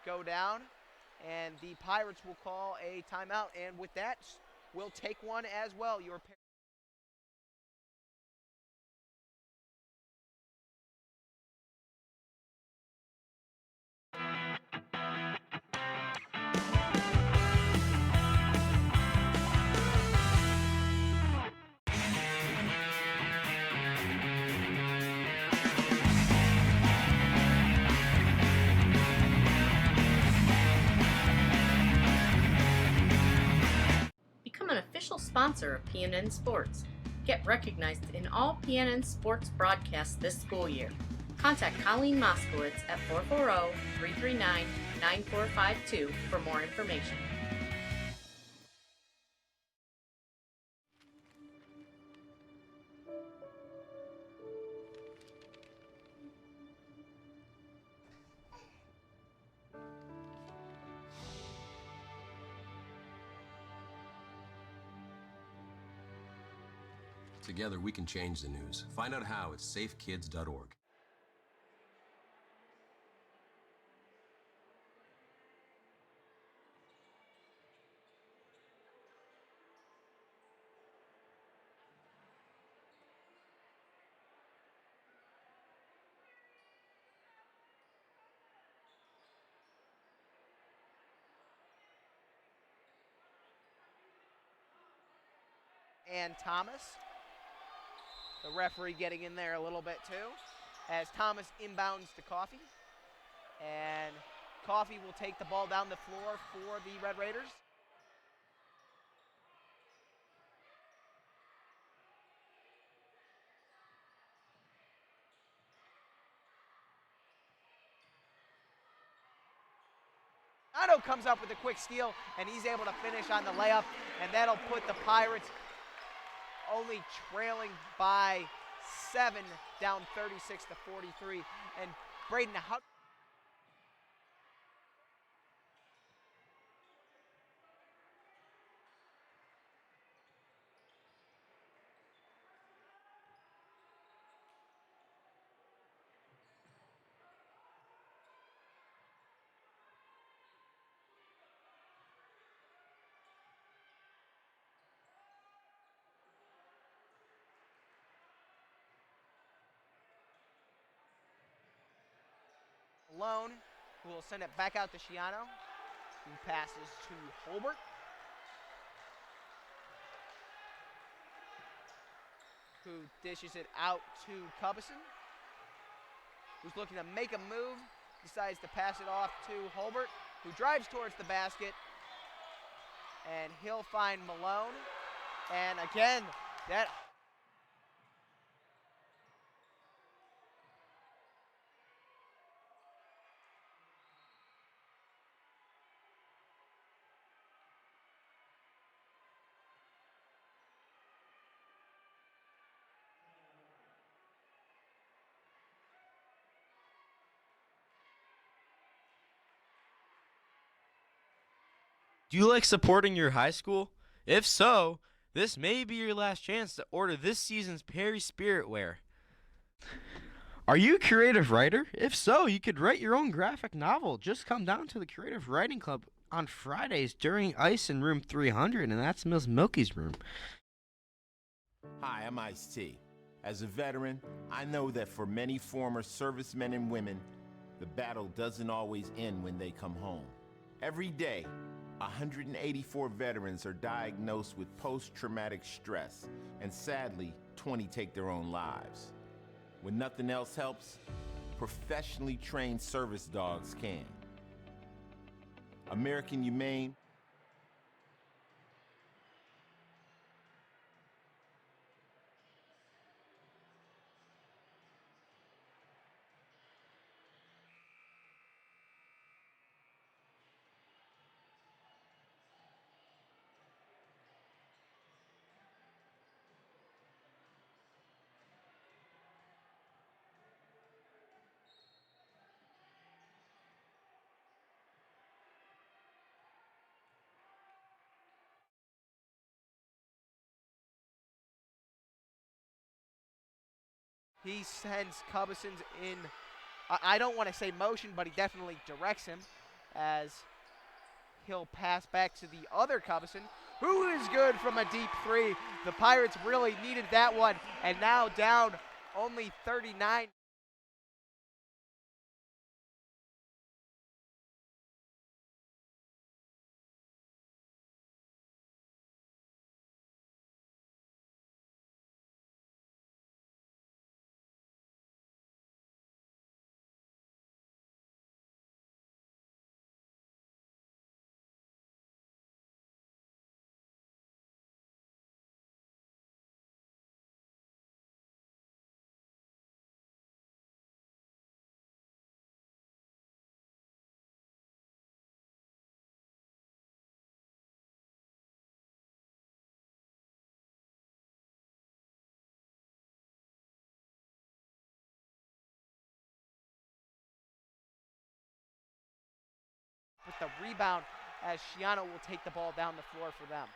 go down. And the Pirates will call a timeout, and with that, we'll take one as well. Become an official sponsor of PNN Sports. Get recognized in all PNN Sports broadcasts this school year. Contact Colleen Moskowitz at 440-339-9452 for more information. Together, we can change the news. Find out how at safekids.org. And Thomas. The referee getting in there a little bit too, as Thomas inbounds to Coffey. And Coffey will take the ball down the floor for the Red Raiders. Otto comes up with a quick steal, and he's able to finish on the layup, and that'll put the Pirates only trailing by 7, down 36-43. And Braden, how... Malone who will send it back out to Shiano, who passes to Holbert. Who dishes it out to Cubison, who's looking to make a move, decides to pass it off to Holbert, who drives towards the basket, and he'll find Malone. And again, that Do you like supporting your high school? If so, this may be your last chance to order this season's Perry Spirit wear. Are you a creative writer? If so, you could write your own graphic novel. Just come down to the Creative Writing Club on Fridays during ice in room 300, and that's Miss Milky's room. Hi, I'm Ice-T. As a veteran, I know that for many former servicemen and women, the battle doesn't always end when they come home. Every day, 184 veterans are diagnosed with post-traumatic stress, and sadly, 20 take their own lives. When nothing else helps, professionally trained service dogs can. American Humane he sends Cubison's in, I don't want to say motion, but he definitely directs him as he'll pass back to the other Cubison, who is good from a deep three. The Pirates really needed that one, and now down only 39. With the rebound as Shiano will take the ball down the floor for them.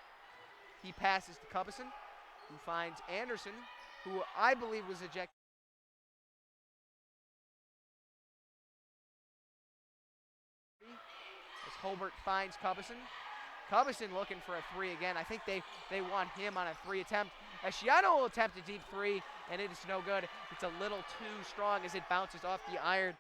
He passes to Cubison, who finds Anderson, who I believe was ejected. As Holbert finds Cubison. Cubison looking for a three again. I think they want him on a three attempt. As Shiano will attempt a deep three, and it is no good. It's a little too strong as it bounces off the iron.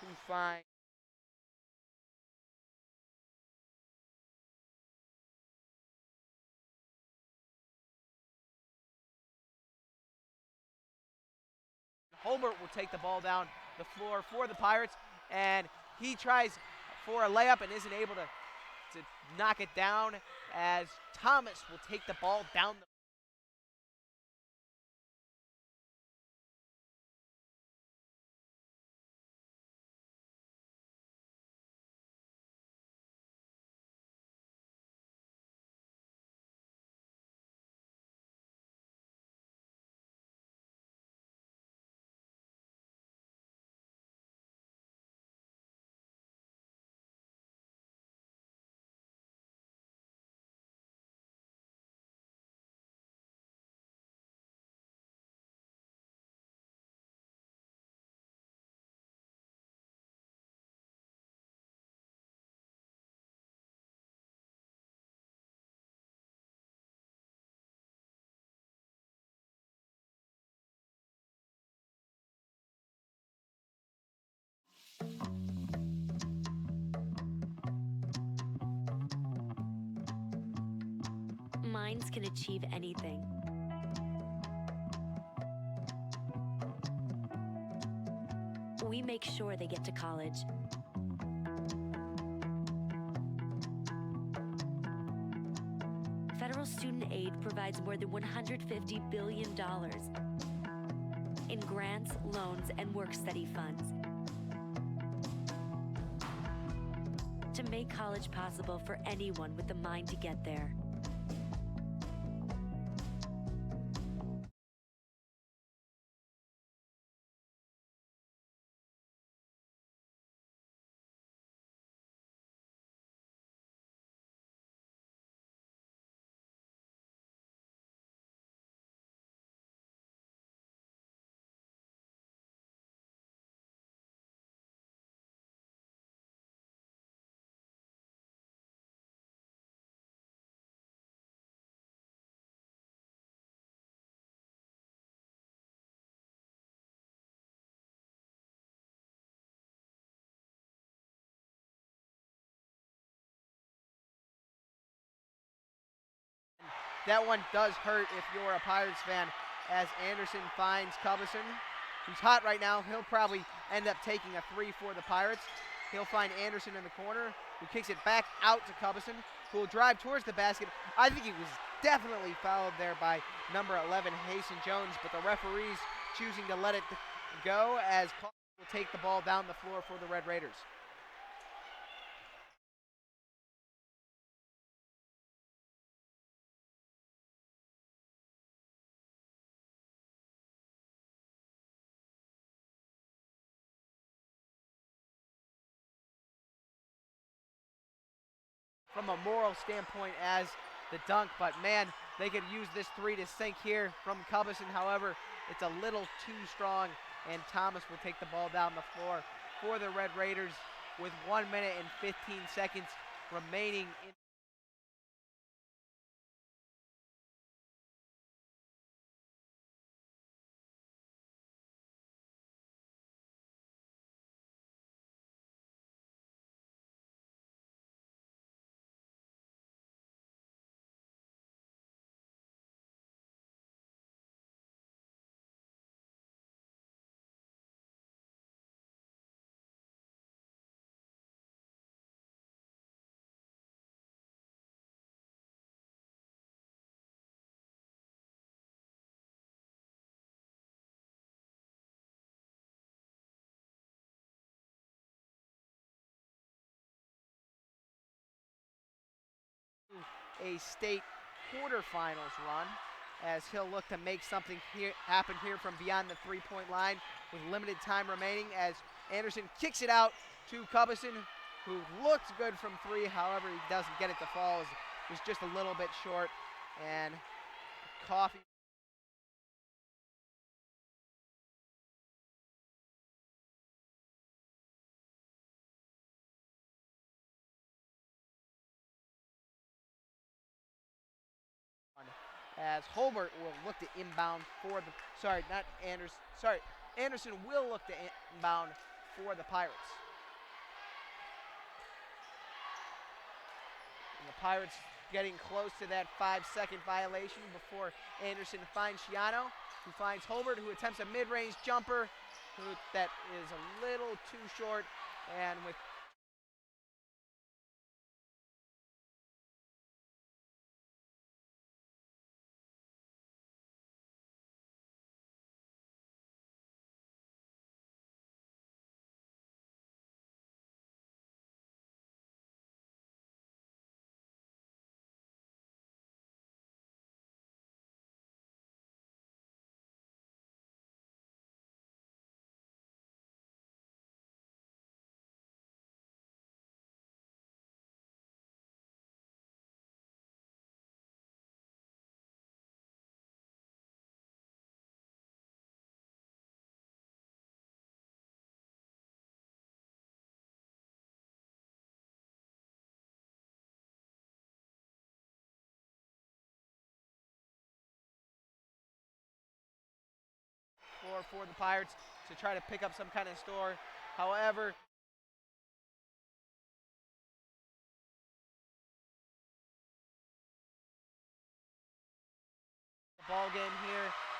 Who finds Holbert will take the ball down the floor for the Pirates, and he tries for a layup and isn't able to knock it down as Thomas will take the ball down the minds can achieve anything. We make sure they get to college. Federal student aid provides more than $150 billion in grants, loans, and work-study funds to make college possible for anyone with the mind to get there. That one does hurt if you're a Pirates fan, as Anderson finds Cubison, who's hot right now. He'll probably end up taking a 3 for the Pirates. He'll find Anderson in the corner, who kicks it back out to Cubison, who will drive towards the basket. I think he was definitely fouled there by number 11, Hasten Jones, but the referee's choosing to let it go as Clark will take the ball down the floor for the Red Raiders. From a moral standpoint as the dunk, but man, they could use this 3 to sink here from Cubison. However, it's a little too strong, and Thomas will take the ball down the floor for the Red Raiders with 1 minute and 15 seconds remaining in. A state quarterfinals run, as he'll look to make something happen here from beyond the three-point line with limited time remaining, as Anderson kicks it out to Cubison, who looks good from 3. However, he doesn't get it to fall. It was just a little bit short, and Coffee as Holbert will look to inbound for the, Anderson will look to inbound for the Pirates. And the Pirates getting close to that 5-second violation before Anderson finds Schiano, who finds Holbert, who attempts a mid-range jumper, that is a little too short, and with for the Pirates to try to pick up some kind of score. However, ball game here